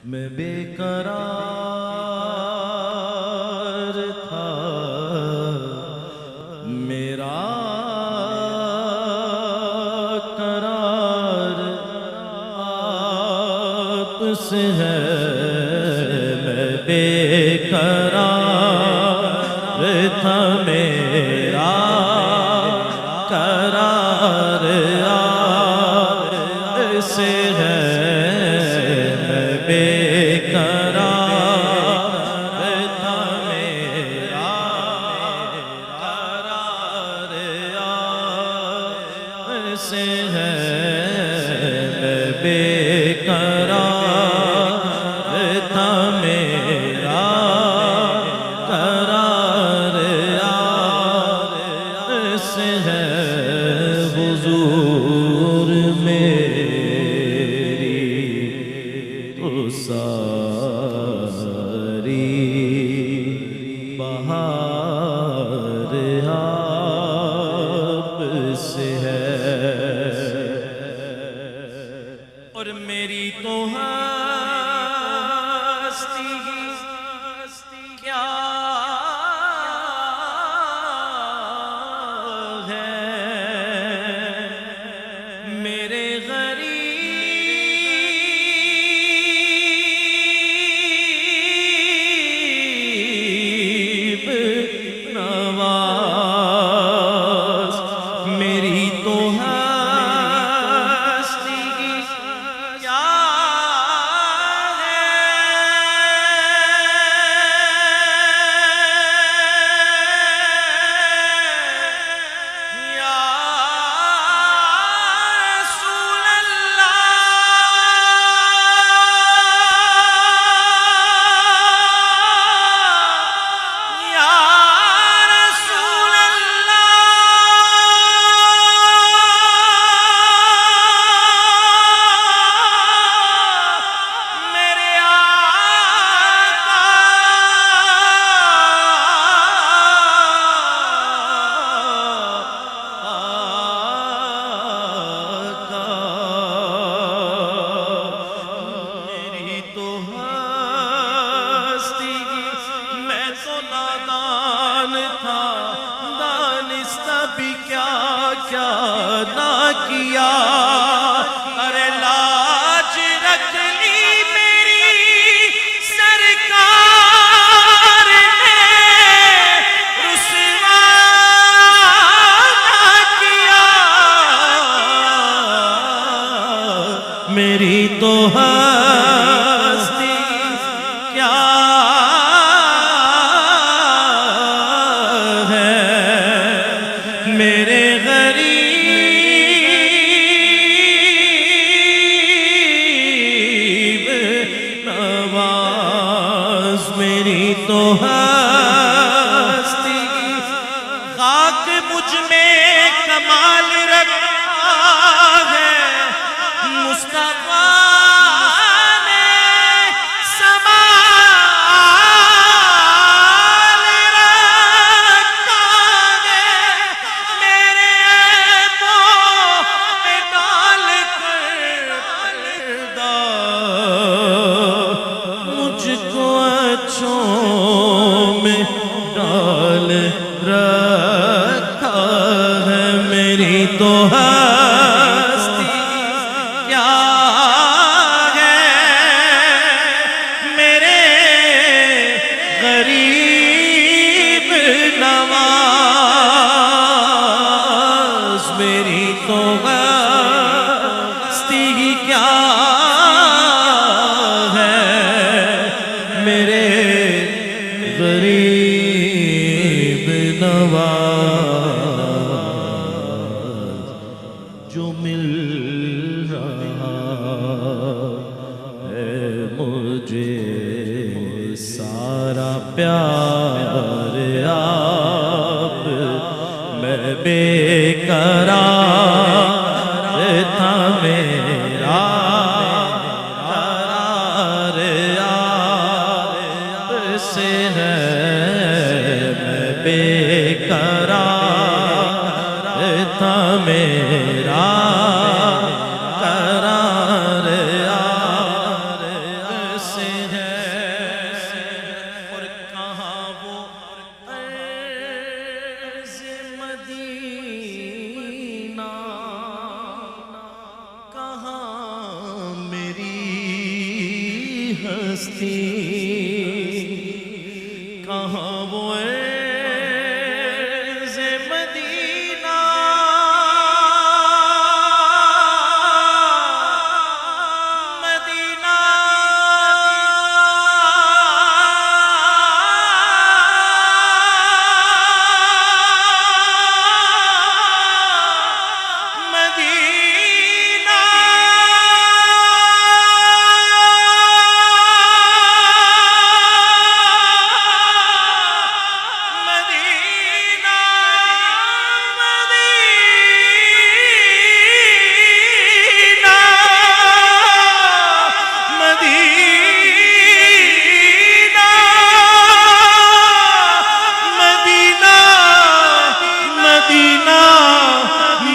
میں بے قرار تھا، میرا قرار آپ سے ہے۔ میں بے قرار تھا، میرا قرار آپ سے ہے۔ بے قرار تھا، میرا قرار آپ سے ہے۔ بے قرار تھا، میرا قرار آپ سے ہے۔ حضور ساری بہار آپ سے ہے، اور میری تو ہستی کیا ہے، میرے نواز۔ میری تو ہستی کیا ہے، یا رسول اللہ، بھی کیا کیا نہ کیا، ارے لاج رکھ لی میری سرکار نے، رسوا نہ کیا۔ میری تو ہستی کیا میرے غریب نواز، میری تو ہستی خاک مجھ میں کمال رکھا ہے، مصطفیٰ میں ڈال رکھا ہے۔ میری تو ہستی کیا ہے، میرے غریب نواز، میری تو ہستی کیا میرے غریب نواز، جو مل رہا ہے مجھے سارا پیار آپ، میں بے قرار تھا، میرا سے ہے۔ میں بے قرار تھا، میرا قرار سے ہے اور کہاں وہ عرض مدینہ، کہاں میری ہستی، کہاں وہ عرض مدینہ،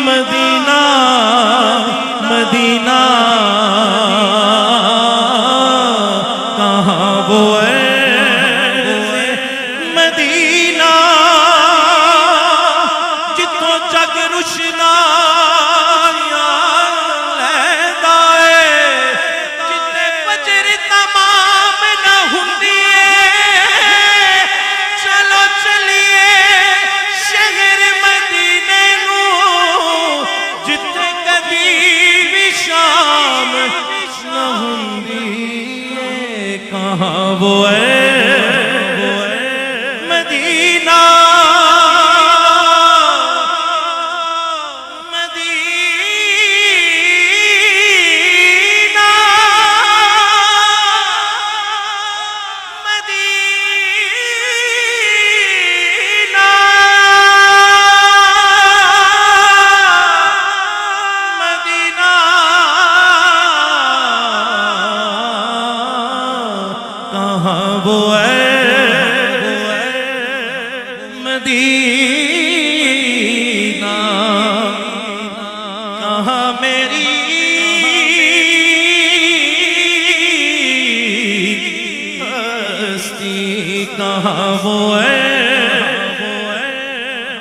مدینہ مدینہ، کہاں وہ مدینہ، جتوں جگ روشنائیاں لیندہ ہے، جتے فجر تمام نہ ہوندی ہے، چلو چلیے شہر مدینے نوں، جتے کبھی شام نہ ہوندی ہے، کہاں وہ مدینہ، مدینہ، مدینہ، مدینہ، کہاں وہ مدینہ، کہاں میری ہستی، کہاں وہ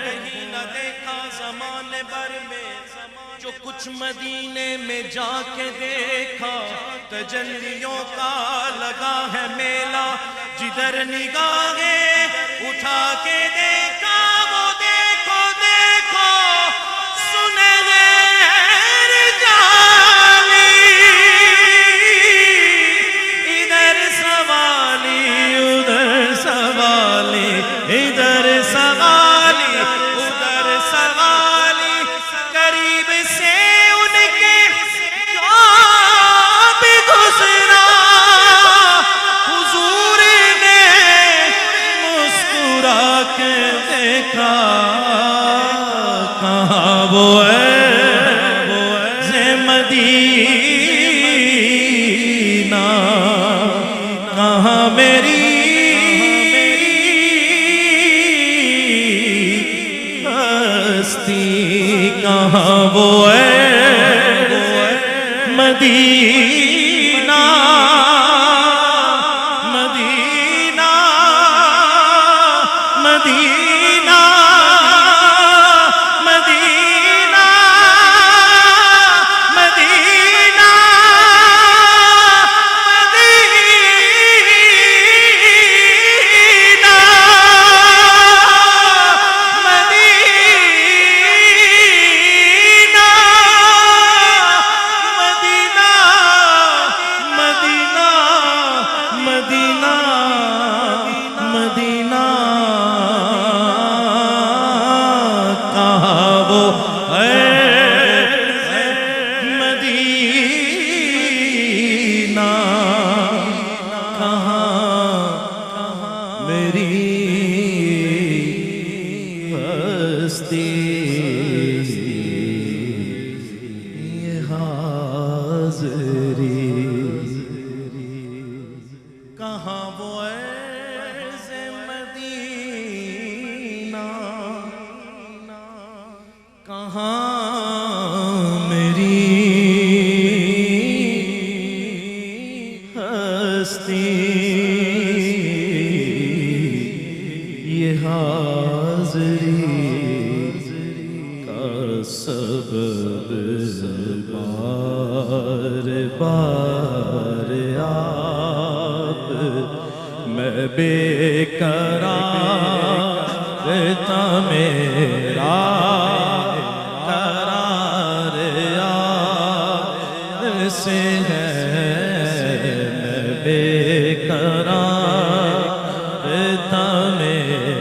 کہیں نہ دیکھا زمانے بھر میں جو کچھ مدینے میں جا کے دیکھا، تجلیوں کا لگا ہے میلہ، جدھر نگاہیں اٹھا کے دیکھا وہ دیکھو دیکھو سنہر جالی، ادھر سوالی ادھر سوالی، ادھر سوالی ادھر سوالی، قریب سے ان کے خواب گزرا، حضور نے مسکرا کے دیکھا، کہاں وہ مدینہ، کہاں میری ہستی، کہاں وہ مدینہ، مدینہ، مدینہ، مدینہ، مدینہ، کہاں وہ عرض مدینہ، کہاں میری ہستی، یہ حاضری کا سبب بار بار آپ میں بے قرار تھا میرا قرار آپ سے ہے میں بے قرار تھا میرا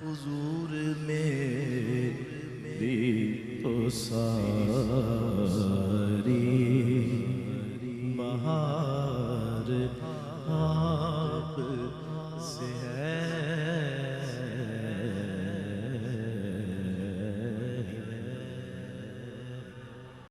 حضور میری تو ساری بہار